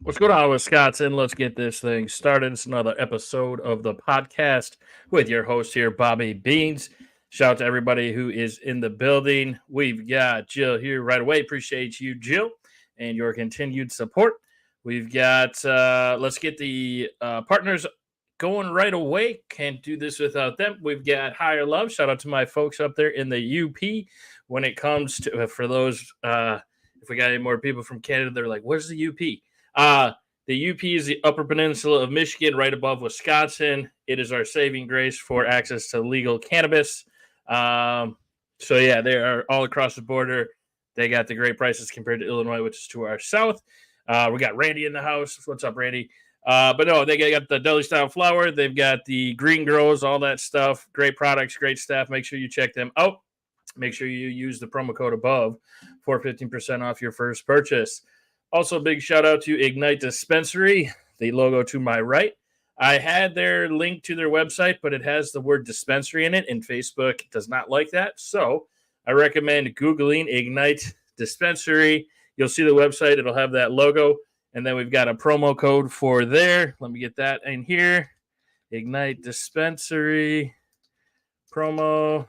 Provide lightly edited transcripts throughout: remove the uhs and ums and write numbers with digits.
What's going on, Wisconsin? Let's get this thing started. It's another episode of the podcast with your host here, Bobby Beans. Shout out to everybody who is in the building. We've got Jill here right away. Appreciate you, Jill, and your continued support. We've got, let's get the partners going right away. Can't do this without them. We've got Higher Love. Shout out to my folks up there in the UP. When it comes to, for those, if we got any more people from Canada, they're like, where's the UP? The UP is the Upper Peninsula of Michigan, right above Wisconsin. It is our saving grace for access to legal cannabis. So yeah, they are all across the border. They got the great prices compared to Illinois, which is to our south. We got Randy in the house. What's up, Randy? But no, they got the deli style flower. They've got the green grows, all that stuff. Great products, great staff. Make sure you check them out. Make sure you use the promo code above for 15% off your first purchase. Also, big shout out to Ignite Dispensary, the logo to my right. I had their link to their website, but it has the word dispensary in it, and Facebook does not like that. So I recommend Googling Ignite Dispensary. You'll see the website. It'll have that logo. And then we've got a promo code for there. Let me get that in here. Ignite Dispensary promo,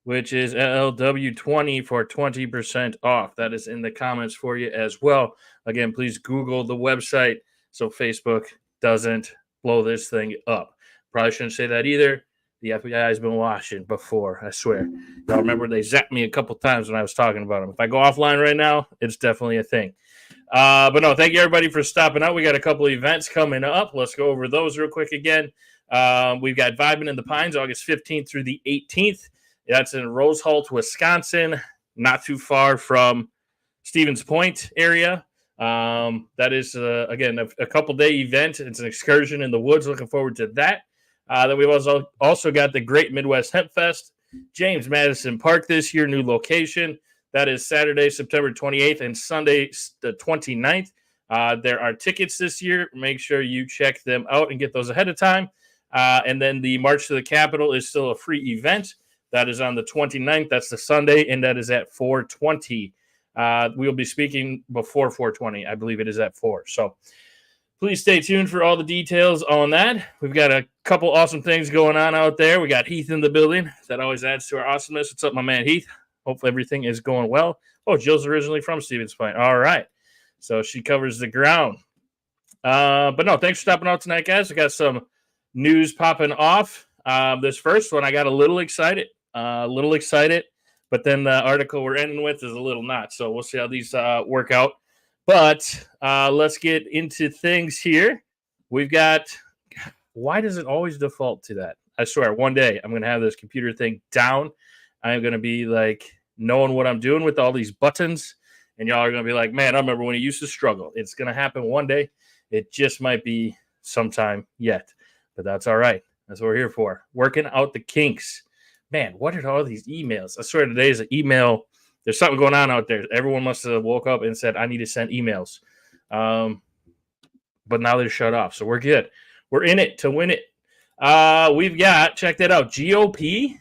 which is LW20 for 20% off. That is in the comments for you as well. Again, please Google the website so Facebook doesn't blow this thing up. Probably shouldn't say that either. The FBI has been watching before, I swear. Y'all remember they zapped me a couple times when I was talking about them. If I go offline right now, it's definitely a thing. But no, thank you everybody for stopping out. We got a couple events coming up. Let's go over those real quick again. We've got Vibin' in the Pines, August 15th through the 18th. That's in Roseholt, Wisconsin, not too far from Stevens Point area. That is, again, a couple-day event. It's an excursion in the woods. Looking forward to that. Then we've also got the Great Midwest Hemp Fest, James Madison Park this year, new location. That is Saturday, September 28th and Sunday, the 29th. There are tickets this year. Make sure you check them out and get those ahead of time. And then the March to the Capitol is still a free event. That is on the 29th. That's the Sunday, and that is at 4:20. We'll be speaking before 4:20. I believe it is at 4. So please stay tuned for all the details on that. We've got a couple awesome things going on out there. We got Heath in the building. That always adds to our awesomeness. What's up, my man Heath? Hopefully everything is going well. Oh, Jill's originally from Stevens Point. All right. So she covers the ground. But no, thanks for stopping out tonight, guys. I got some news popping off. This first one, I got a little excited. But then the article we're ending with is a little not. So we'll see how these work out. But let's get into things here. We've got, why does it always default to that? I swear, one day I'm going to have this computer thing down. I'm going to be like knowing what I'm doing with all these buttons. And y'all are going to be like, man, I remember when he used to struggle. It's going to happen one day. It just might be sometime yet. But that's all right. That's what we're here for. Working out the kinks. Man, what are all these emails? I swear today is an email. There's something going on out there. Everyone must have woke up and said, I need to send emails. But now they're shut off. So we're good. We're in it to win it. We've got, check that out, GOP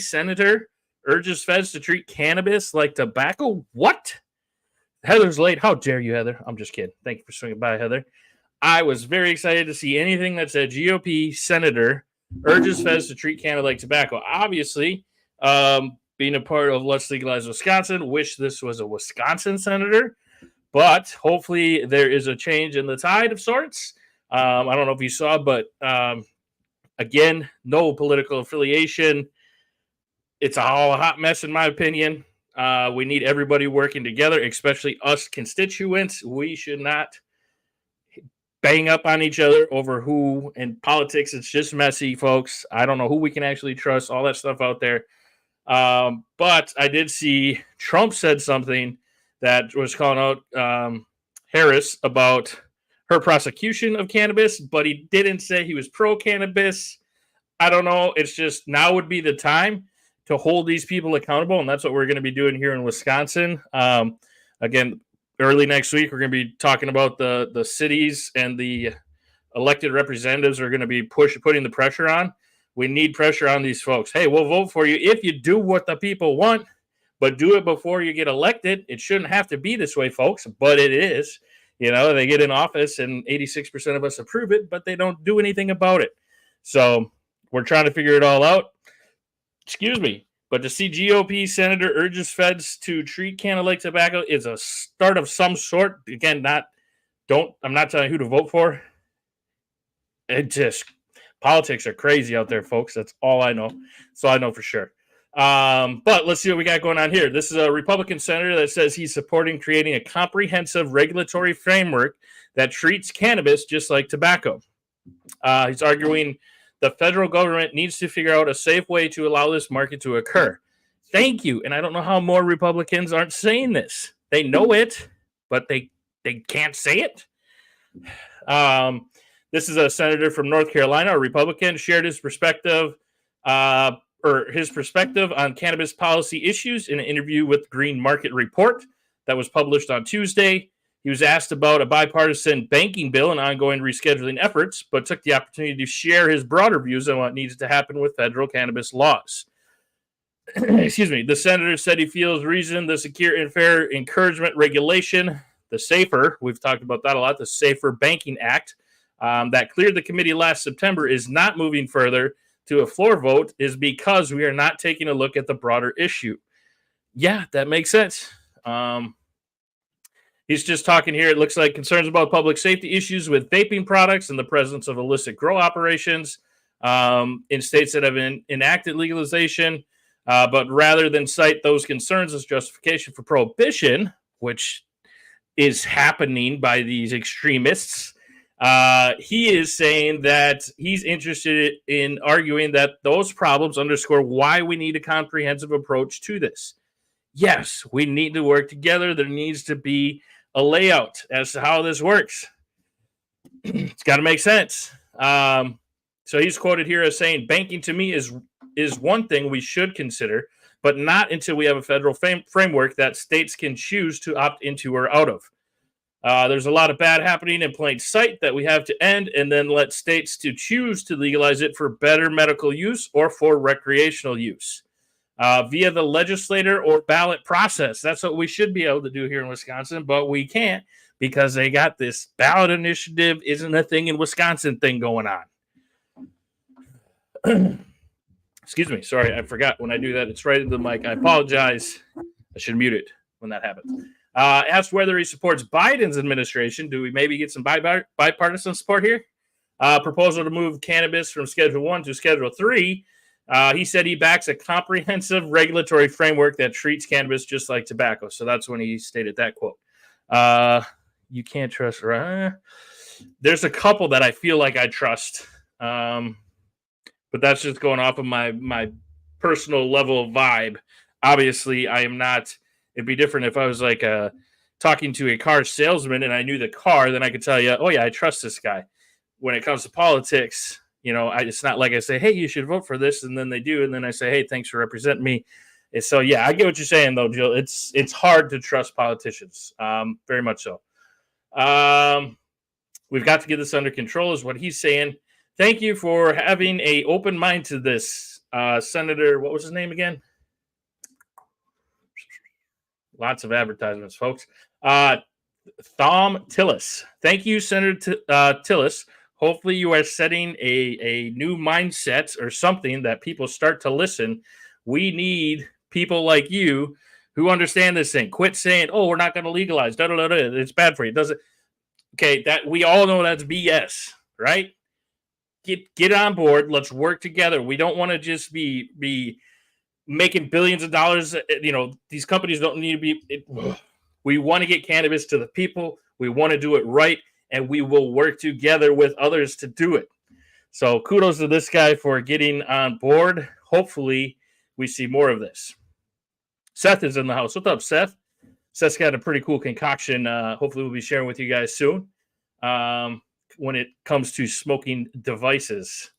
Senator urges feds to treat cannabis like tobacco. What? Heather's late. How dare you, Heather? I'm just kidding. Thank you for swinging by, Heather. I was very excited to see anything that said GOP Senator urges feds to treat Canna like tobacco. Obviously, being a part of Let's Legalize Wisconsin, wish this was a Wisconsin senator, but hopefully there is a change in the tide of sorts. I don't know if you saw, but again, no political affiliation. It's all a hot mess, in my opinion. We need everybody working together, especially us constituents. We should not bang up on each other over who in politics. It's just messy, folks. I don't know who we can actually trust, all that stuff out there. But I did see Trump said something that was calling out Harris about her prosecution of cannabis, but he didn't say he was pro-cannabis. I don't know. It's just now would be the time to hold these people accountable, and that's what we're going to be doing here in Wisconsin. Again, early next week, we're going to be talking about the cities and the elected representatives are going to be putting the pressure on. We need pressure on these folks. Hey, we'll vote for you if you do what the people want, but do it before you get elected. It shouldn't have to be this way, folks, but it is. They get in office and 86% of us approve it, but they don't do anything about it. So we're trying to figure it all out. Excuse me. But to see GOP senator urges feds to treat Canna like tobacco is a start of some sort. Again, I'm not telling you who to vote for. It just, politics are crazy out there, folks. That's all I know. So I know for sure. But let's see what we got going on here. This is a Republican senator that says he's supporting creating a comprehensive regulatory framework that treats cannabis just like tobacco. He's arguing the federal government needs to figure out a safe way to allow this market to occur. Thank you. And I don't know how more Republicans aren't saying this. They know it, but they can't say it. This is a senator from North Carolina, a Republican, shared his perspective on cannabis policy issues in an interview with Green Market Report that was published on Tuesday. He was asked about a bipartisan banking bill and ongoing rescheduling efforts, but took the opportunity to share his broader views on what needs to happen with federal cannabis laws. Excuse me. The senator said he feels reason the Secure and Fair Encouragement Regulation, the SAFER, we've talked about that a lot, the SAFER Banking Act, that cleared the committee last September is not moving further to a floor vote is because we are not taking a look at the broader issue. Yeah, that makes sense. He's just talking here. It looks like concerns about public safety issues with vaping products and the presence of illicit grow operations in states that have enacted legalization. But rather than cite those concerns as justification for prohibition, which is happening by these extremists, he is saying that he's interested in arguing that those problems underscore why we need a comprehensive approach to this. Yes, we need to work together. There needs to be a layout as to how this works. It's got to make sense. So he's quoted here as saying, banking to me is one thing we should consider, but not until we have a federal framework that states can choose to opt into or out of. There's a lot of bad happening in plain sight that we have to end and then let states to choose to legalize it for better medical use or for recreational use via the legislator or ballot process. That's what we should be able to do here in Wisconsin, but we can't because they got this ballot initiative isn't a thing in Wisconsin thing going on. Excuse me. Sorry, I forgot when I do that. It's right into the mic. I apologize. I should mute it when that happens. Asked whether he supports Biden's administration. Do we maybe get some bipartisan support here? Proposal to move cannabis from Schedule 1 to Schedule 3. He said he backs a comprehensive regulatory framework that treats cannabis just like tobacco. So that's when he stated that quote. You can't trust. There's a couple that I feel like I trust. But that's just going off of my personal level vibe. Obviously, I am not. It'd be different if I was like talking to a car salesman and I knew the car, then I could tell you, oh, yeah, I trust this guy. When it comes to politics, it's not like I say, hey, you should vote for this. And then they do. And then I say, hey, thanks for representing me. And so, yeah, I get what you're saying, though, Jill. It's hard to trust politicians. Very much so. We've got to get this under control is what he's saying. Thank you for having an open mind to this. Senator, what was his name again? Lots of advertisements, folks. Thom Tillis. Thank you, Senator Tillis. Hopefully you are setting a new mindset or something that people start to listen. We need people like you who understand this thing. Quit saying, oh, we're not going to legalize. It's bad for you. Okay, that we all know that's BS, right? Get on board. Let's work together. We don't want to just be making billions of dollars. These companies don't need to be. We want to get cannabis to the people. We want to do it right, and we will work together with others to do it. So kudos to this guy for getting on board. Hopefully, we see more of this. Seth is in the house. What's up, Seth? Seth's got a pretty cool concoction. Hopefully, we'll be sharing with you guys soon. When it comes to smoking devices.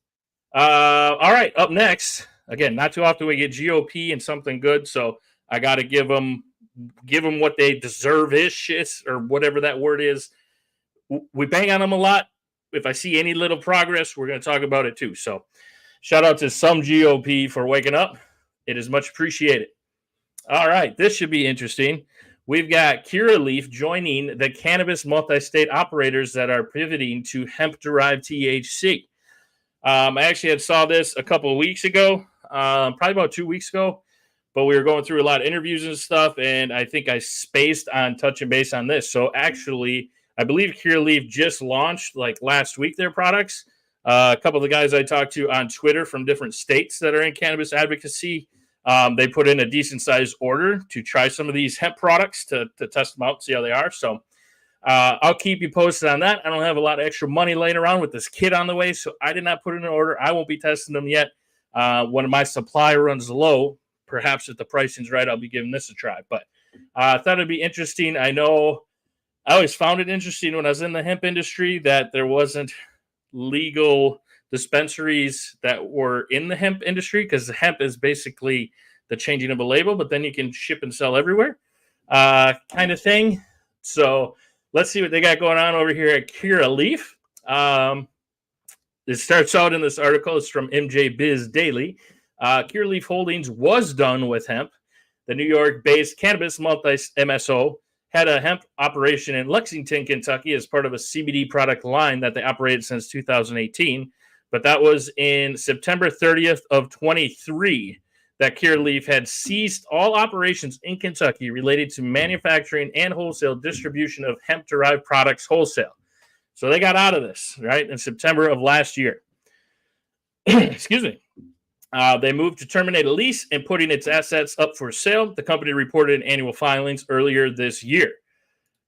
All right, up next, again, not too often we get GOP and something good, so I got to give them what they deserve ish, or whatever that word is. We bang on them a lot. If I see any little progress, we're going to talk about it too. So shout out to some GOP for waking up. It is much appreciated. All right, this should be interesting. we've got Curaleaf joining the cannabis multi-state operators that are pivoting to hemp-derived THC. I actually had saw this a couple of weeks ago, probably about 2 weeks ago, but we were going through a lot of interviews and stuff, and I think I spaced on touching base on this. So actually, I believe Curaleaf just launched like last week their products. A couple of the guys I talked to on Twitter from different states that are in cannabis advocacy, they put in a decent sized order to try some of these hemp products to test them out, see how they are. So I'll keep you posted on that. I don't have a lot of extra money laying around with this kit on the way, so I did not put in an order. I won't be testing them yet. When my supply runs low, perhaps if the pricing's right, I'll be giving this a try. But I thought it'd be interesting. I know I always found it interesting when I was in the hemp industry that there wasn't legal dispensaries that were in the hemp industry, because the hemp is basically the changing of a label, but then you can ship and sell everywhere kind of thing. So let's see what they got going on over here at Curaleaf. It starts out in this article. It's from MJ Biz Daily. Curaleaf Holdings was done with hemp. The New York-based cannabis multi-MSO had a hemp operation in Lexington, Kentucky as part of a CBD product line that they operated since 2018. But that was in September 30th of 23 that Curaleaf had ceased all operations in Kentucky related to manufacturing and wholesale distribution of hemp-derived products wholesale. So they got out of this, right, in September of last year. Excuse me. They moved to terminate a lease and putting its assets up for sale. The company reported in annual filings earlier this year.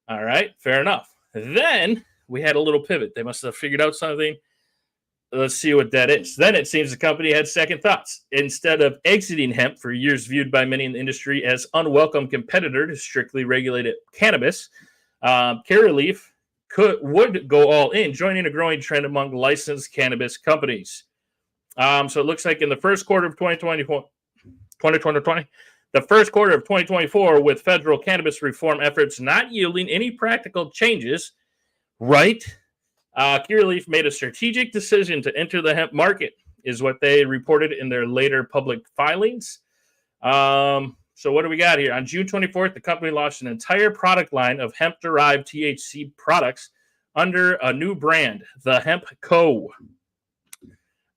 All right, fair enough. Then we had a little pivot. They must have figured out something. Let's see what that is. Then it seems the company had second thoughts. Instead of exiting hemp, for years viewed by many in the industry as unwelcome competitor to strictly regulated cannabis, Curaleaf would go all in, joining a growing trend among licensed cannabis companies. So it looks like in the first quarter of 2024, the first quarter of 2024, with federal cannabis reform efforts not yielding any practical changes, right? Curaleaf made a strategic decision to enter the hemp market, is what they reported in their later public filings. So what do we got here? On June 24th, the company launched an entire product line of hemp-derived THC products under a new brand, the Hemp Co.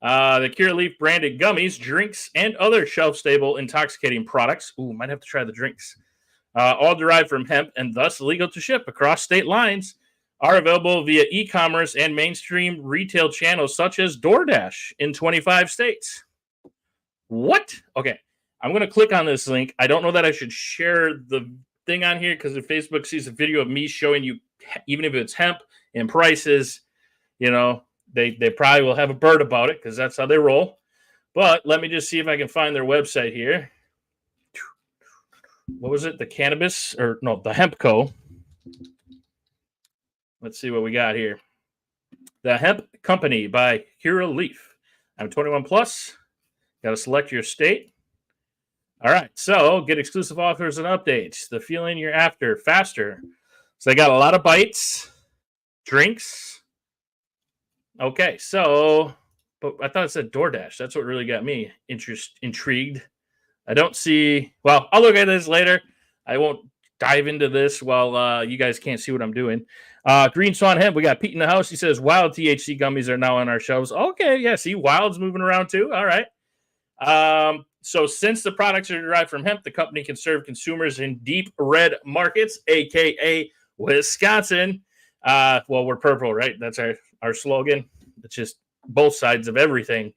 The Curaleaf branded gummies, drinks, and other shelf-stable intoxicating products. Ooh, might have to try the drinks. All derived from hemp and thus legal to ship across state lines, are available via e-commerce and mainstream retail channels such as DoorDash in 25 states. What? Okay, I'm going to click on this link. I don't know that I should share the thing on here because if Facebook sees a video of me showing you, even if it's hemp and prices, you know, they probably will have a bird about it because that's how they roll. But let me just see if I can find their website here. What was it? The Hemp Co. Let's see what we got here. The Hemp Company by Curaleaf. I'm 21 plus. Got to select your state. All right. So get exclusive offers and updates. The feeling you're after faster. So they got a lot of bites, drinks. Okay. So, but I thought it said DoorDash. That's what really got me intrigued. I don't see. Well, I'll look at this later. I won't dive into this while you guys can't see what I'm doing. Green Swan Hemp, we got Pete in the house. He says, wild THC gummies are now on our shelves. Okay, yeah, see, wild's moving around too. All right. So since the products are derived from hemp, the company can serve consumers in deep red markets, a.k.a. Wisconsin. Well, we're purple, right? That's our slogan. It's just both sides of everything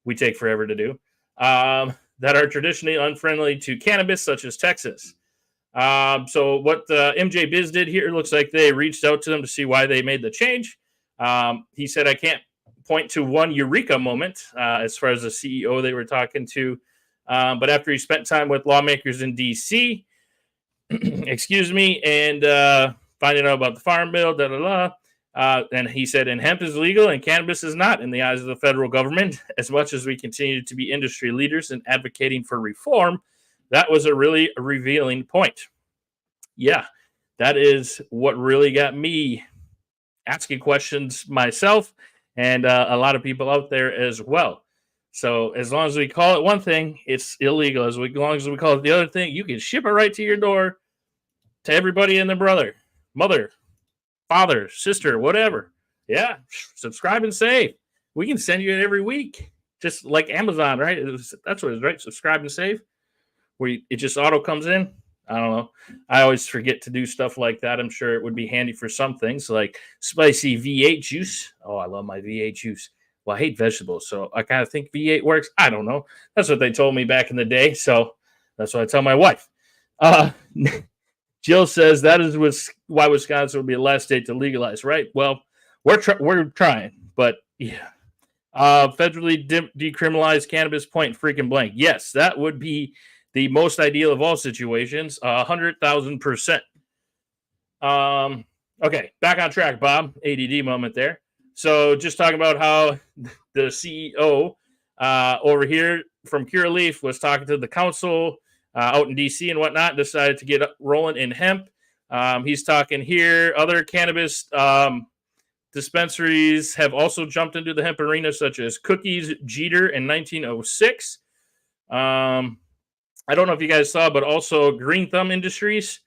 we take forever to do. That are traditionally unfriendly to cannabis, such as Texas. So what MJ Biz did here, looks like they reached out to them to see why they made the change. He said, I can't point to one eureka moment as far as the CEO they were talking to. But after he spent time with lawmakers in D.C., excuse me, and finding out about the farm bill, and he said, and hemp is legal and cannabis is not in the eyes of the federal government. As much as we continue to be industry leaders in advocating for reform, that was a really revealing point. Yeah, that is what really got me asking questions myself and a lot of people out there as well. So as long as we call it one thing, it's illegal. As long as we call it the other thing, you can ship it right to your door. to everybody and their brother, mother, father, sister, whatever. Yeah, subscribe and save. We can send you it every week, just like Amazon, right? That's what it is, right? Subscribe and save, where it just auto comes in. I don't know. I always forget to do stuff like that. I'm sure it would be handy for some things like spicy V8 juice. Oh, I love my V8 juice. Well, I hate vegetables, so I kind of think V8 works. I don't know. That's what they told me back in the day, so that's what I tell my wife. Jill says that is why Wisconsin would be the last state to legalize, right? Well, we're trying, but yeah. Federally decriminalize cannabis, point freaking blank. Yes, that would be the most ideal of all situations, 100,000%. Okay, back on track, Bob. ADD moment there. So just talking about how the CEO over here from Curaleaf was talking to the council out in D.C. and whatnot, decided to get rolling in hemp. He's talking here. Other cannabis dispensaries have also jumped into the hemp arena, such as Cookies, Jeter in 1906. I don't know if you guys saw, but also Green Thumb Industries.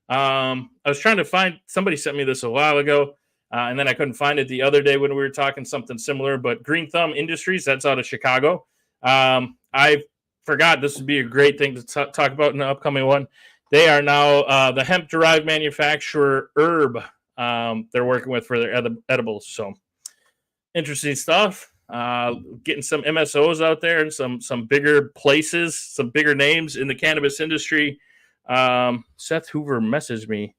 I was trying to find, somebody sent me this a while ago, and then I couldn't find it the other day when we were talking something similar, but Green Thumb Industries, that's out of Chicago. I forgot this would be a great thing to talk about in the upcoming one. They are now the hemp-derived manufacturer Herb. They're working with for their edibles. So interesting stuff. Getting some MSOs out there and some bigger places, some bigger names in the cannabis industry. Seth Hoover messaged me.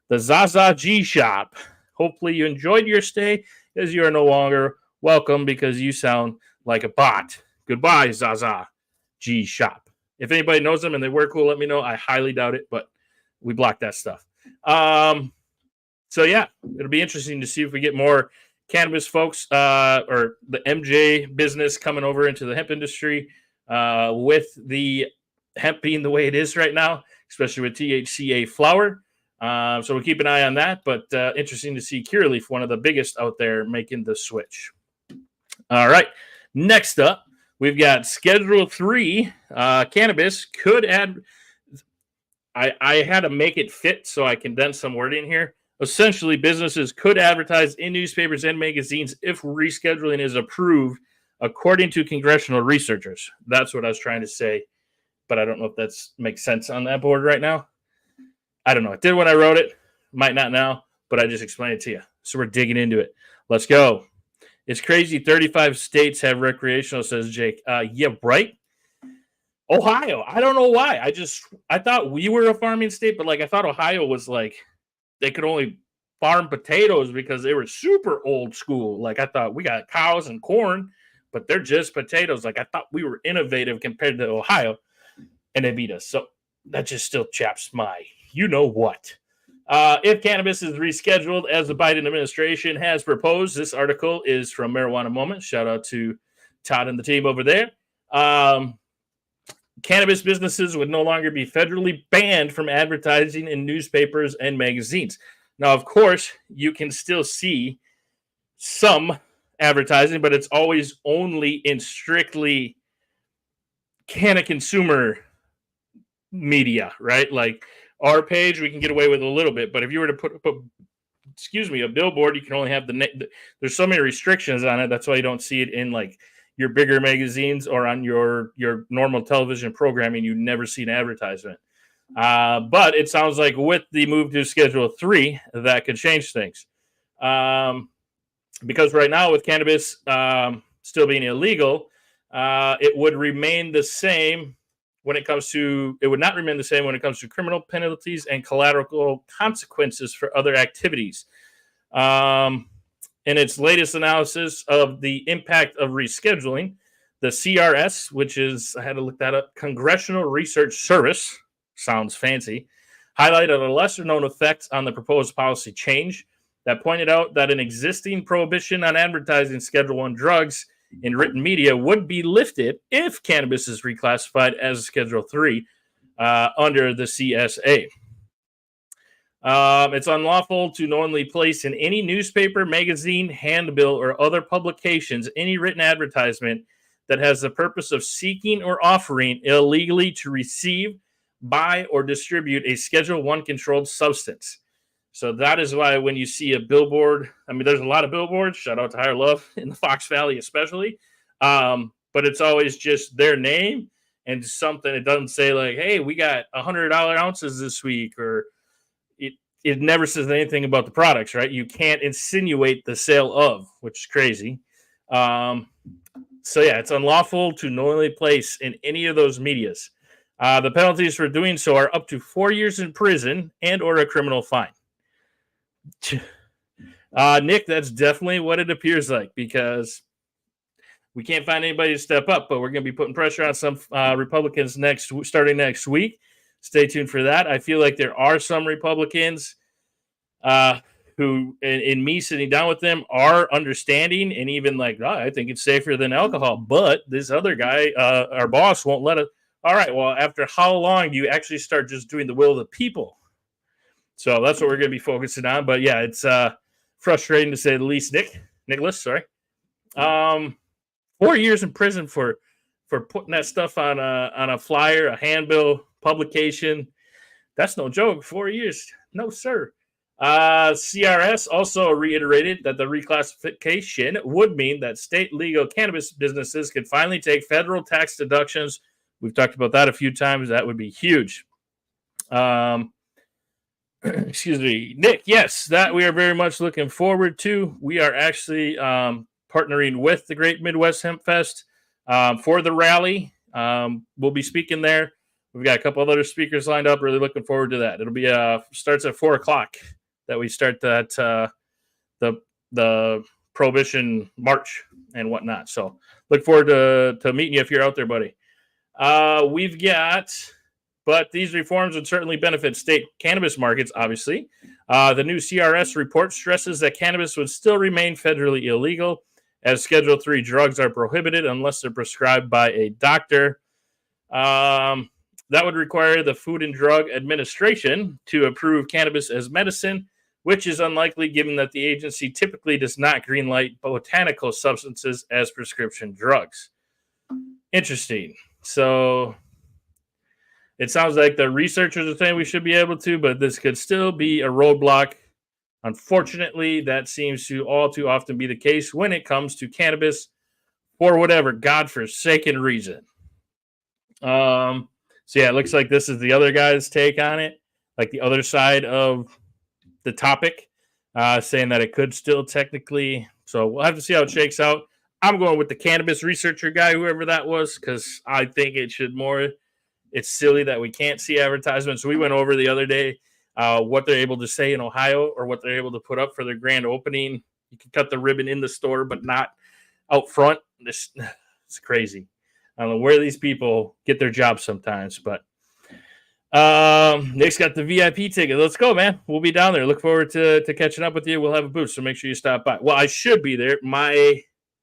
The Zaza G Shop. Hopefully you enjoyed your stay, as you are no longer welcome because you sound like a bot. Goodbye, Zaza G Shop. If anybody knows them and they work cool, let me know. I highly doubt it, but we block that stuff. So yeah, it'll be interesting to see if we get more cannabis folks or the MJ business coming over into the hemp industry with the hemp being the way it is right now, especially with THCA flower. So we'll keep an eye on that, but interesting to see Curaleaf, one of the biggest out there, making the switch. All right, next up, we've got Schedule 3 cannabis could add. I had to make it fit, so I condensed some wording here. Essentially, businesses could advertise in newspapers and magazines if rescheduling is approved, according to congressional researchers. That's what I was trying to say, but I don't know if that makes sense on that board right now. I don't know. It did when I wrote it. Might not now, but I just explained it to you. So we're digging into it. Let's go. It's crazy. 35 states have recreational, says Jake. Yeah, right? Ohio. I don't know why. I thought we were a farming state, but I thought Ohio was they could only farm potatoes because they were super old school. I thought we got cows and corn, but they're just potatoes. I thought we were innovative compared to Ohio, and they beat us. So that just still chaps my you know what. If cannabis is rescheduled, as the Biden administration has proposed, this article is from Marijuana Moment. Shout out to Todd and the team over there. Cannabis businesses would no longer be federally banned from advertising in newspapers and magazines. Now, of course, you can still see some advertising, but it's always only in strictly Canna consumer media, right? Our page, we can get away with a little bit, but if you were to put a billboard, you can only have there's so many restrictions on it. That's why you don't see it in your bigger magazines or on your normal television programming. You never see an advertisement. But it sounds like with the move to Schedule 3, that could change things. Because right now with cannabis still being illegal, it would remain the same when it comes to, it would not remain the same when it comes to criminal penalties and collateral consequences for other activities. In its latest analysis of the impact of rescheduling, the CRS, which is, I had to look that up, Congressional Research Service, sounds fancy, highlighted a lesser-known effect on the proposed policy change that pointed out that an existing prohibition on advertising Schedule I drugs in written media would be lifted if cannabis is reclassified as a Schedule 3 under the CSA. It's unlawful to knowingly place in any newspaper, magazine, handbill, or other publications any written advertisement that has the purpose of seeking or offering illegally to receive, buy or distribute a Schedule 1 controlled substance. So that is why when you see a billboard, I mean, there's a lot of billboards, shout out to Higher Love in the Fox Valley especially, but it's always just their name and something. It doesn't say like, hey, we got $100 ounces this week, or it never says anything about the products, right? You can't insinuate the sale of, which is crazy. So yeah, it's unlawful to knowingly place in any of those medias. The penalties for doing so are up to 4 years in prison and or a criminal fine. Nick, that's definitely what it appears like, because we can't find anybody to step up, but we're going to be putting pressure on some Republicans starting next week. Stay tuned for that. I feel like there are some Republicans who, in me sitting down with them, are understanding and even like, oh, I think it's safer than alcohol. But this other guy, our boss, won't let it. All right, well, after how long do you actually start just doing the will of the people? So that's what we're going to be focusing on. But yeah, it's frustrating to say the least. Nicholas, sorry. 4 years in prison for putting that stuff on a flyer, a handbill, publication. That's no joke. 4 years. No, sir. CRS also reiterated that the reclassification would mean that state legal cannabis businesses could finally take federal tax deductions. We've talked about that a few times. That would be huge. Excuse me, Nick. Yes, that we are very much looking forward to. We are actually partnering with the Great Midwest Hemp Fest for the rally. We'll be speaking there. We've got a couple of other speakers lined up. Really looking forward to that. It'll be starts at 4:00 that we start that the Prohibition March and whatnot. So look forward to meeting you if you're out there, buddy. But these reforms would certainly benefit state cannabis markets, obviously. The new CRS report stresses that cannabis would still remain federally illegal, as Schedule 3 drugs are prohibited unless they're prescribed by a doctor. That would require the Food and Drug Administration to approve cannabis as medicine, which is unlikely given that the agency typically does not greenlight botanical substances as prescription drugs. Interesting. So it sounds like the researchers are saying we should be able to, but this could still be a roadblock. Unfortunately, that seems to all too often be the case when it comes to cannabis for whatever godforsaken reason. So yeah, it looks like this is the other guy's take on it, like the other side of the topic, saying that it could still technically. So we'll have to see how it shakes out. I'm going with the cannabis researcher guy, whoever that was, because I think it should more. It's silly that we can't see advertisements. We went over the other day what they're able to say in Ohio, or what they're able to put up for their grand opening. You can cut the ribbon in the store, but not out front. It's crazy. I don't know where these people get their jobs sometimes, but Nick's got the VIP ticket. Let's go, man. We'll be down there. Look forward to catching up with you. We'll have a booth, so make sure you stop by. Well, I should be there.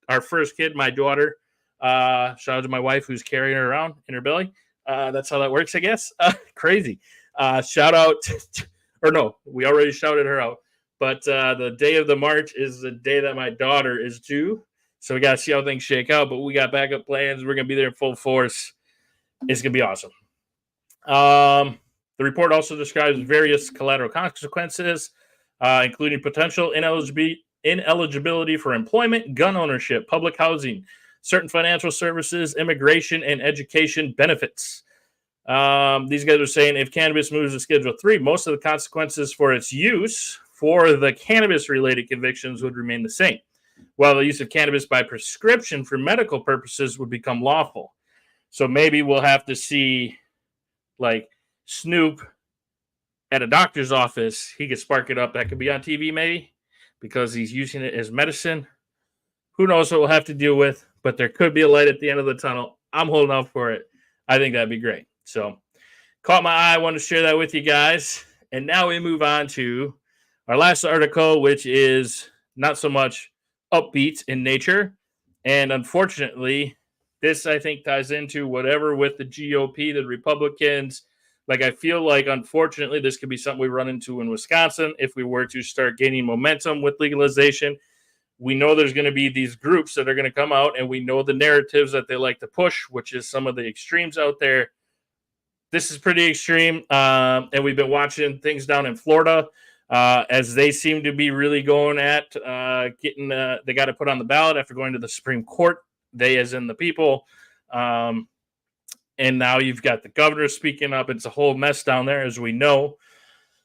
Our first kid, my daughter, shout out to my wife who's carrying her around in her belly. That's how that works, I guess. Crazy. Shout out, or no, we already shouted her out. But the day of the march is the day that my daughter is due. So we got to see how things shake out. But we got backup plans. We're going to be there in full force. It's going to be awesome. The report also describes various collateral consequences, including potential ineligibility for employment, gun ownership, public housing, certain financial services, immigration, and education benefits. These guys are saying if cannabis moves to Schedule 3, most of the consequences for its use for the cannabis-related convictions would remain the same, while the use of cannabis by prescription for medical purposes would become lawful. So maybe we'll have to see, like, Snoop at a doctor's office. He could spark it up. That could be on TV, maybe, because he's using it as medicine. Who knows what we'll have to deal with, but there could be a light at the end of the tunnel. I'm holding out for it. I think that'd be great. So, caught my eye. I wanted to share that with you guys. And now we move on to our last article, which is not so much upbeat in nature. And unfortunately, this, I think, ties into whatever with the GOP, the Republicans. Like, I feel like, unfortunately, this could be something we run into in Wisconsin if we were to start gaining momentum with legalization. We know there's going to be these groups that are going to come out, and we know the narratives that they like to push, which is some of the extremes out there. this is pretty extreme. And we've been watching things down in Florida as they seem to be really going at getting they got to put on the ballot after going to the Supreme Court. They, as in the people. And now you've got the governor speaking up. It's a whole mess down there, as we know.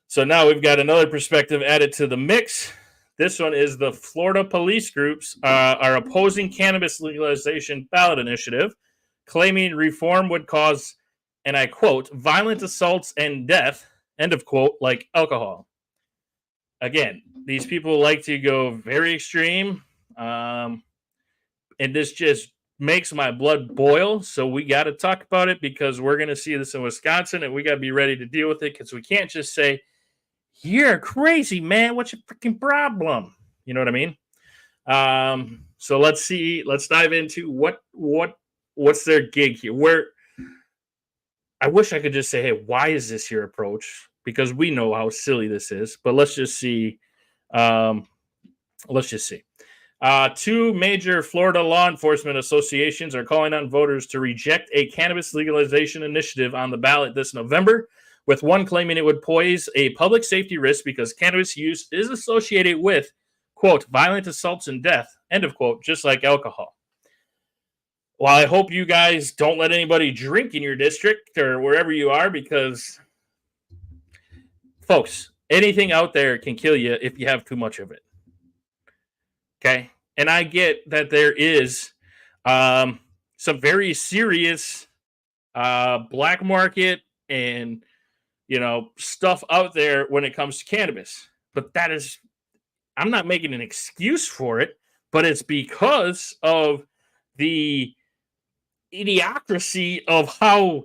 So now we've got another perspective added to the mix. This one is the Florida police groups are opposing cannabis legalization ballot initiative, claiming reform would cause, and I quote, violent assaults and death, end of quote, like alcohol. Again, these people like to go very extreme, and this just makes my blood boil. So we got to talk about it because we're going to see this in Wisconsin, and we got to be ready to deal with it because we can't just say, you're crazy, man. What's your freaking problem? You know what I mean? So let's see. Let's dive into what's their gig here. Where I wish I could just say, hey, why is this your approach? Because we know how silly this is. But let's just see. Two major Florida law enforcement associations are calling on voters to reject a cannabis legalization initiative on the ballot this November, with one claiming it would pose a public safety risk because cannabis use is associated with, quote, violent assaults and death, end of quote, just like alcohol. Well, I hope you guys don't let anybody drink in your district or wherever you are because, folks, anything out there can kill you if you have too much of it. Okay? And I get that there is some very serious black market and stuff out there when it comes to cannabis. But that is, I'm not making an excuse for it, but it's because of the idiocracy of how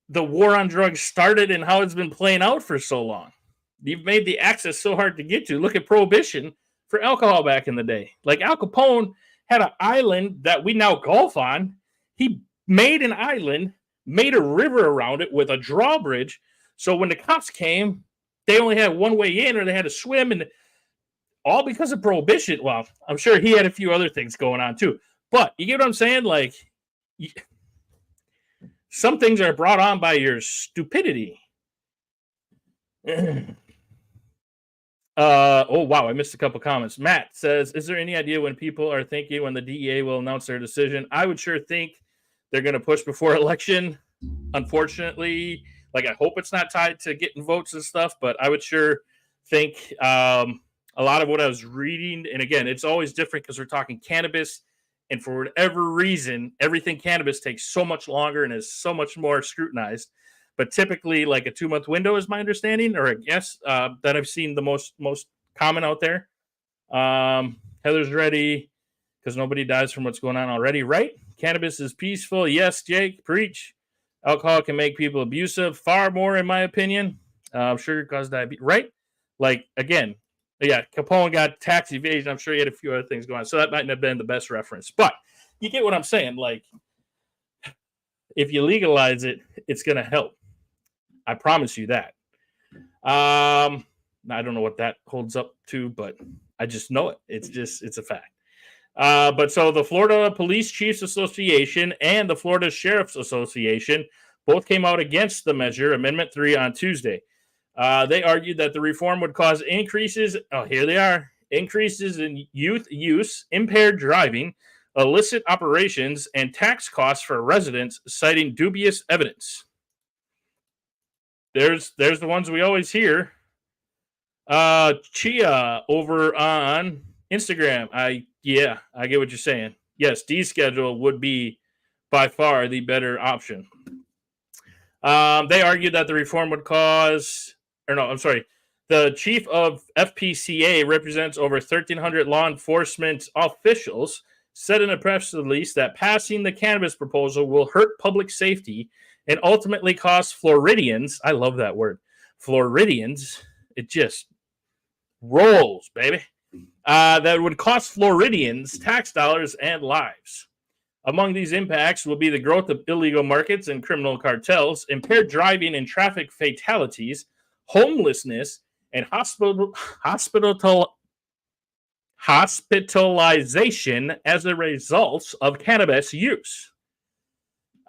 the war on drugs started and how it's been playing out for so long. You've made the access so hard to get to. Look at Prohibition for alcohol back in the day. Like Al Capone had an island that we now golf on. He made an island, made a river around it with a drawbridge. So when the cops came, they only had one way in or they had to swim, and all because of Prohibition. Well, I'm sure he had a few other things going on too. But you get what I'm saying? Like, some things are brought on by your stupidity. Oh, wow, I missed a couple comments. Matt says, is there any idea when people are thinking when the DEA will announce their decision? I would sure think they're going to push before election. Unfortunately, like I hope it's not tied to getting votes and stuff, but I would sure think a lot of what I was reading, and again, it's always different because we're talking cannabis, and for whatever reason, everything cannabis takes so much longer and is so much more scrutinized. But typically, like a 2-month window is my understanding, or I guess that I've seen the most common out there. Heather's ready because nobody dies from what's going on already, right? Cannabis is peaceful. Yes, Jake, preach. Alcohol can make people abusive, far more, in my opinion. Sugar causes diabetes, right? Like, again, yeah, Capone got tax evasion. I'm sure he had a few other things going on. So that might not have been the best reference. But you get what I'm saying. Like, if you legalize it, it's going to help. I promise you that. I don't know what that holds up to, but I just know it. It's a fact. But so the Florida Police Chiefs Association and the Florida Sheriff's Association both came out against the measure, Amendment 3, on Tuesday. They argued that the reform would cause increases. Oh, here they are. Increases in youth use, impaired driving, illicit operations, and tax costs for residents, citing dubious evidence. There's the ones we always hear. Chia over on Instagram. I get what you're saying. Yes, deschedule would be by far the better option. They argued that the reform would cause, the chief of FPCA represents over 1,300 law enforcement officials, said in a press release that passing the cannabis proposal will hurt public safety and ultimately cost Floridians, I love that word, Floridians, it just rolls, baby, that would cost Floridians tax dollars and lives. Among these impacts will be the growth of illegal markets and criminal cartels, impaired driving and traffic fatalities, homelessness, and hospitalization as a result of cannabis use.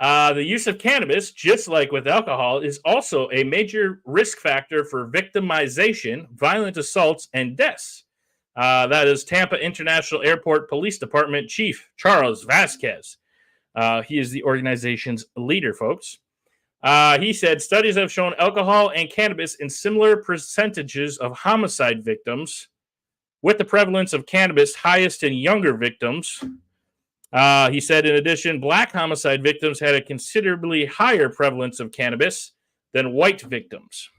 The use of cannabis, just like with alcohol, is also a major risk factor for victimization, violent assaults, and deaths. That is Tampa International Airport Police Department Chief Charles Vasquez. He is the organization's leader, folks. He said studies have shown alcohol and cannabis in similar percentages of homicide victims, with the prevalence of cannabis highest in younger victims. He said, in addition, black homicide victims had a considerably higher prevalence of cannabis than white victims.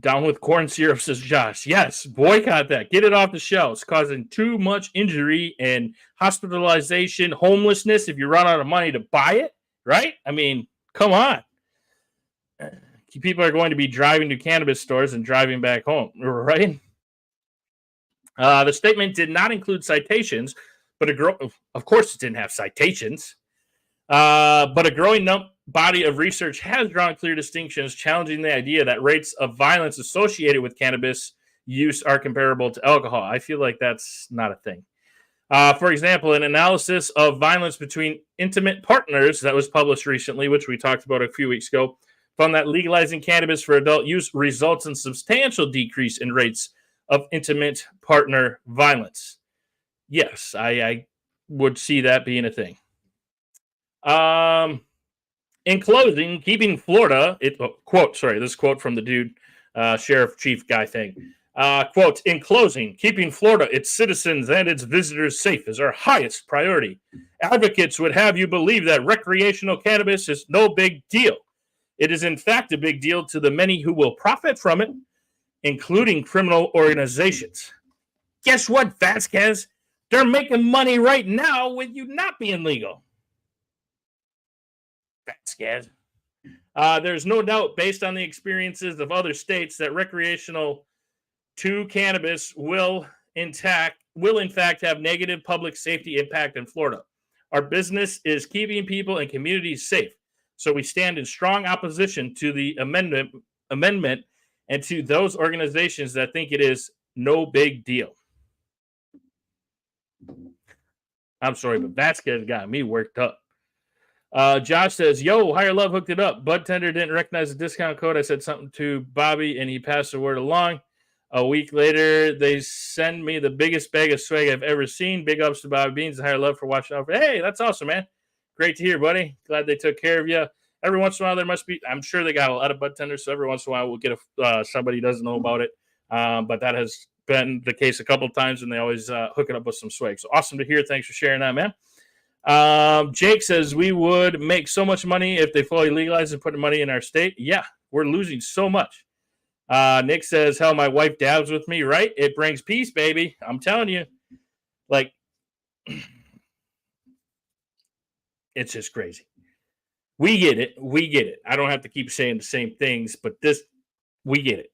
Down with corn syrup, says Josh. Yes, boycott that. Get it off the shelves. Causing too much injury and hospitalization, homelessness if you run out of money to buy it, right? I mean, come on. People are going to be driving to cannabis stores and driving back home, right? The statement did not include citations, but of course it didn't have citations. But a growing body of research has drawn clear distinctions, challenging the idea that rates of violence associated with cannabis use are comparable to alcohol. I feel like that's not a thing. For example, an analysis of violence between intimate partners that was published recently, which we talked about a few weeks ago, found that legalizing cannabis for adult use results in substantial decrease in rates of intimate partner violence. Yes, I would see that being a thing. In closing, keeping Florida, this quote from the dude, sheriff chief guy thing. Quote, in closing, keeping Florida, its citizens and its visitors safe is our highest priority. Advocates would have you believe that recreational cannabis is no big deal. It is in fact a big deal to the many who will profit from it, including criminal organizations. Guess what, Vasquez? They're making money right now with you not being legal. Vasquez. There's no doubt, based on the experiences of other states, that recreational to cannabis will in fact have negative public safety impact in Florida. Our business is keeping people and communities safe, so we stand in strong opposition to the amendment and to those organizations that think it is no big deal. I'm sorry, but Vasquez got me worked up. Josh says, yo, Higher Love hooked it up. Bud Tender didn't recognize the discount code. I said something to Bobby, and he passed the word along. A week later, they send me the biggest bag of swag I've ever seen. Big ups to Bobby Beans and Higher Love for watching out for. Hey, that's awesome, man. Great to hear, buddy. Glad they took care of you. Every once in a while, there must be, I'm sure they got a lot of Bud Tenders, so every once in a while we'll get somebody who doesn't know about it. But that has been the case a couple of times, and they always hook it up with some swag. So awesome to hear. Thanks for sharing that, man. Jake says, we would make so much money if they fully legalized and put money in our state. Yeah, we're losing so much. Nick says, hell, my wife dabs with me, right? It brings peace, baby. I'm telling you. Like, it's just crazy. We get it. I don't have to keep saying the same things, but we get it.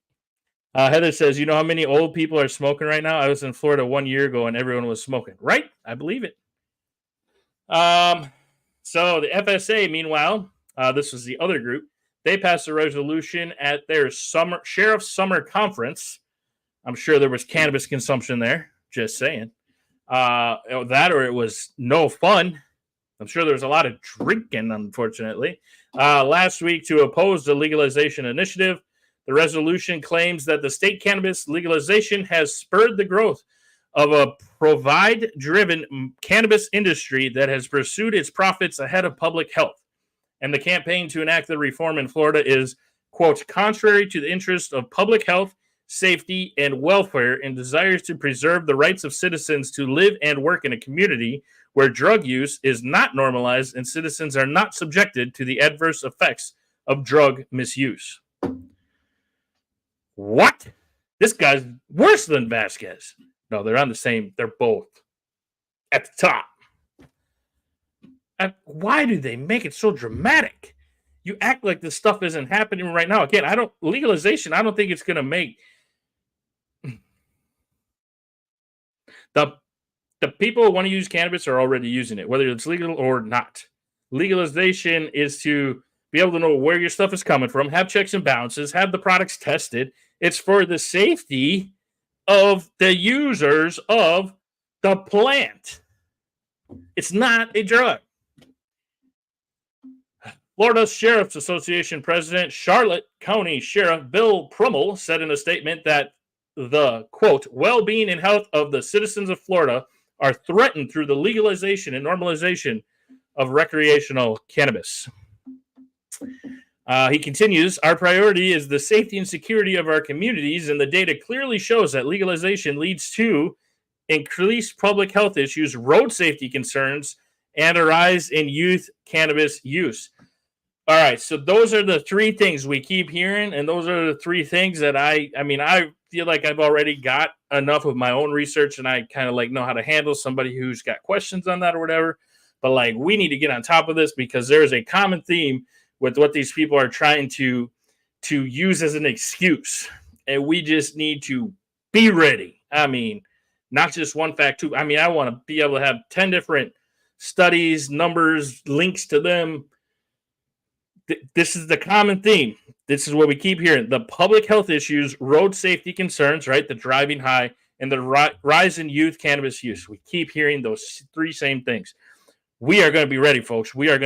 Heather says, you know how many old people are smoking right now? I was in Florida 1 year ago and everyone was smoking. Right? I believe it. So the FSA, meanwhile, this was the other group. They passed a resolution at their sheriff's summer conference. I'm sure there was cannabis consumption there. Just saying. That or it was no fun. I'm sure there was a lot of drinking, unfortunately. Last week, to oppose the legalization initiative, the resolution claims that the state cannabis legalization has spurred the growth of a provide-driven cannabis industry that has pursued its profits ahead of public health. And the campaign to enact the reform in Florida is, quote, contrary to the interest of public health, safety, and welfare, and desires to preserve the rights of citizens to live and work in a community where drug use is not normalized and citizens are not subjected to the adverse effects of drug misuse. What? This guy's worse than Vasquez. No, they're on the same. They're both at the top. And why do they make it so dramatic? You act like this stuff isn't happening right now. Again, legalization, I don't think it's going to make the people who want to use cannabis are already using it, whether it's legal or not. Legalization is to be able to know where your stuff is coming from, have checks and balances, have the products tested. It's for the safety of the users of the plant. It's not a drug. Florida Sheriff's Association President Charlotte County Sheriff Bill Prummel said in a statement that the, quote, well-being and health of the citizens of Florida are threatened through the legalization and normalization of recreational cannabis. He continues, our priority is the safety and security of our communities, and the data clearly shows that legalization leads to increased public health issues, road safety concerns, and a rise in youth cannabis use. All right, so those are the three things we keep hearing, and those are the three things that I feel like I've already got enough of my own research, and I kind of like know how to handle somebody who's got questions on that or whatever. But like, we need to get on top of this because there is a common theme with what these people are trying to use as an excuse, and we just need to be ready. I mean, not just one fact, too. I mean, I want to be able to have 10 different studies, numbers, links to them. This is the common theme. This is what we keep hearing. The public health issues, road safety concerns, right? The driving high, and the rise in youth cannabis use. We keep hearing those three same things. We are going to be ready, folks. We're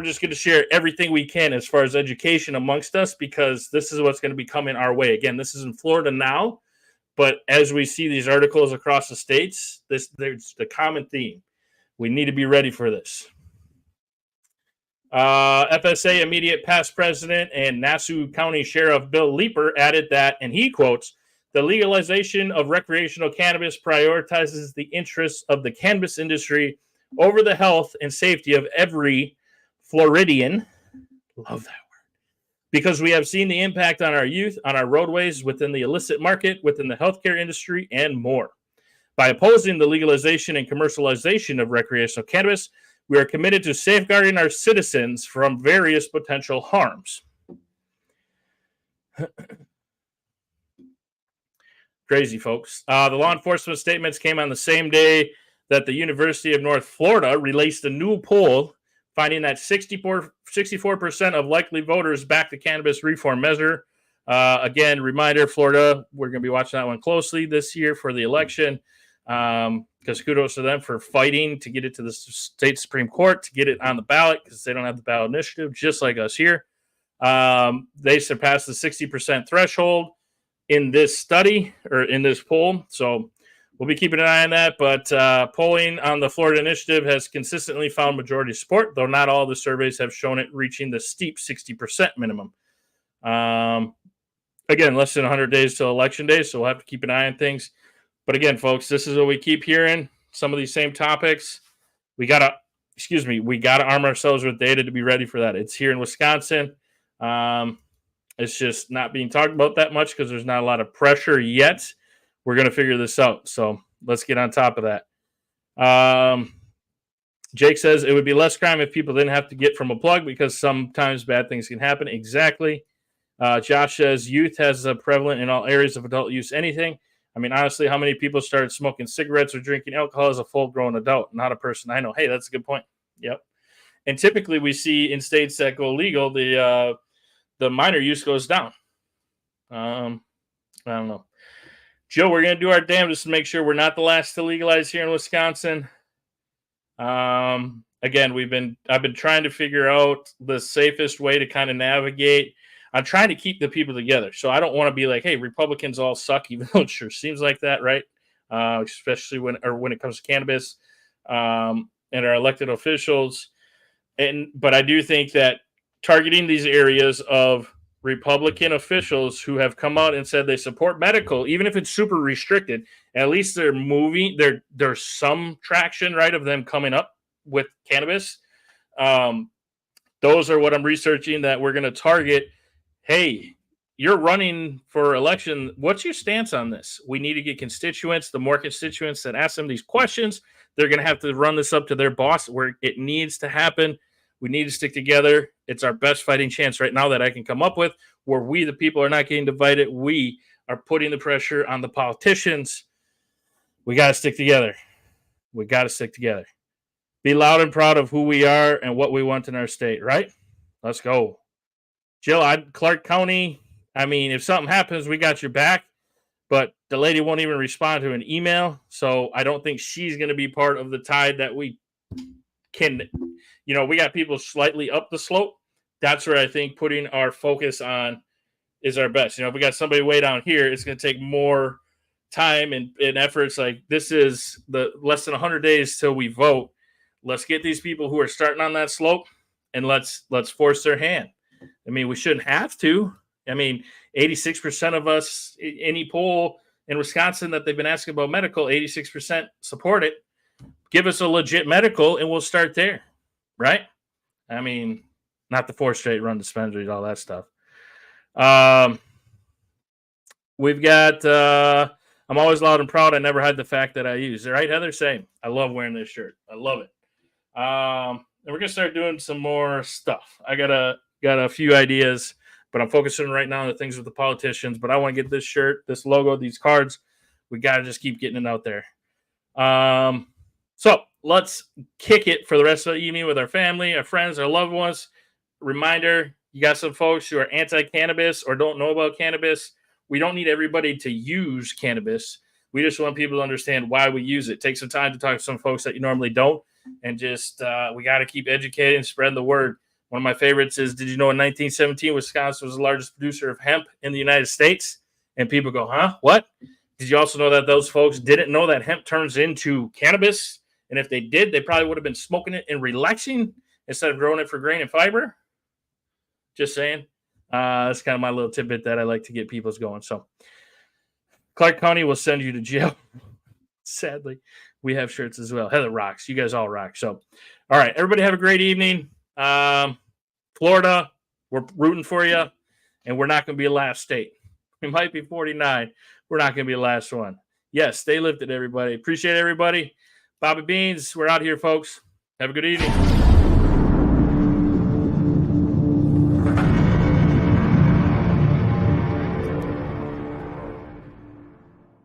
just going to share everything we can as far as education amongst us, because this is what's going to be coming our way. Again, this is in Florida now, but as we see these articles across the states, there's the common theme. We need to be ready for this. FSA immediate past president and Nassau County Sheriff Bill Leeper added that, and he quotes, the legalization of recreational cannabis prioritizes the interests of the cannabis industry over the health and safety of every Floridian. Love that word. Because we have seen the impact on our youth, on our roadways, within the illicit market, within the healthcare industry, and more. By opposing the legalization and commercialization of recreational cannabis, we are committed to safeguarding our citizens from various potential harms. Crazy, folks. The law enforcement statements came on the same day that the University of North Florida released a new poll finding that 64% of likely voters backed the cannabis reform measure. Again, reminder, Florida, we're going to be watching that one closely this year for the election. Because kudos to them for fighting to get it to the state Supreme Court, to get it on the ballot, because they don't have the ballot initiative, just like us here. They surpassed the 60% threshold in this study, or in this poll. So we'll be keeping an eye on that. But polling on the Florida initiative has consistently found majority support, though not all the surveys have shown it reaching the steep 60% minimum. Again, less than 100 days till election day, so we'll have to keep an eye on things. But again, folks, this is what we keep hearing. Some of these same topics. We gotta arm ourselves with data to be ready for that. It's here in Wisconsin. It's just not being talked about that much because there's not a lot of pressure yet. We're gonna figure this out. So let's get on top of that. Jake says it would be less crime if people didn't have to get from a plug because sometimes bad things can happen. Exactly. Josh says youth has a prevalent in all areas of adult use anything. I mean, honestly, how many people started smoking cigarettes or drinking alcohol as a full-grown adult, not a person I know? Hey, that's a good point. Yep. And typically we see in states that go legal, the minor use goes down. I don't know. Joe, we're going to do our damnedest to make sure we're not the last to legalize here in Wisconsin. Again, I've been trying to figure out the safest way to kind of navigate. I'm trying to keep the people together. So I don't want to be like, hey, Republicans all suck, even though it sure seems like that, right? Especially when it comes to cannabis and our elected officials. But I do think that targeting these areas of Republican officials who have come out and said they support medical, even if it's super restricted, at least they're moving. There's some traction, right, of them coming up with cannabis. Those are what I'm researching that we're going to target. Hey, you're running for election. What's your stance on this? We need to get constituents. The more constituents that ask them these questions, they're going to have to run this up to their boss where it needs to happen. We need to stick together. It's our best fighting chance right now that I can come up with, where we, the people, are not getting divided. We are putting the pressure on the politicians. We got to stick together. We got to stick together. Be loud and proud of who we are and what we want in our state, right? Let's go. Jill, Clark County, I mean, if something happens, we got your back. but the lady won't even respond to an email. So I don't think she's going to be part of the tide that we can, we got people slightly up the slope. That's where I think putting our focus on is our best. If we got somebody way down here, it's going to take more time and efforts. Like, this is the less than 100 days till we vote. Let's get these people who are starting on that slope and let's force their hand. I mean, we shouldn't have to. I mean, 86% of us, any poll in Wisconsin that they've been asking about medical, 86% support it. Give us a legit medical and we'll start there, right? I mean, not the 4 straight run dispensaries, all that stuff. We've got, I'm always loud and proud. I never hide the fact that I use. Right, Heather? Same. I love wearing this shirt. I love it. And we're going to start doing some more stuff. I got a few ideas, but I'm focusing right now on the things with the politicians. But I want to get this shirt, this logo, these cards. We got to just keep getting it out there. So let's kick it for the rest of the evening with our family, our friends, our loved ones. Reminder, you got some folks who are anti-cannabis or don't know about cannabis. We don't need everybody to use cannabis. We just want people to understand why we use it. Take some time to talk to some folks that you normally don't. And just, we got to keep educating and spreading the word. One of my favorites is, did you know in 1917, Wisconsin was the largest producer of hemp in the United States? And people go, huh? What? Did you also know that those folks didn't know that hemp turns into cannabis? And if they did, they probably would have been smoking it and relaxing instead of growing it for grain and fiber. Just saying. That's kind of my little tidbit that I like to get people's going. So Clark County will send you to jail. Sadly, we have shirts as well. Heather rocks. You guys all rock. So, all right, everybody have a great evening. Florida, we're rooting for you, and we're not going to be a last state. We might be 49. We're not going to be the last one. Yes, stay lifted, everybody. Appreciate everybody. Bobby Beans, we're out here, folks. Have a good evening.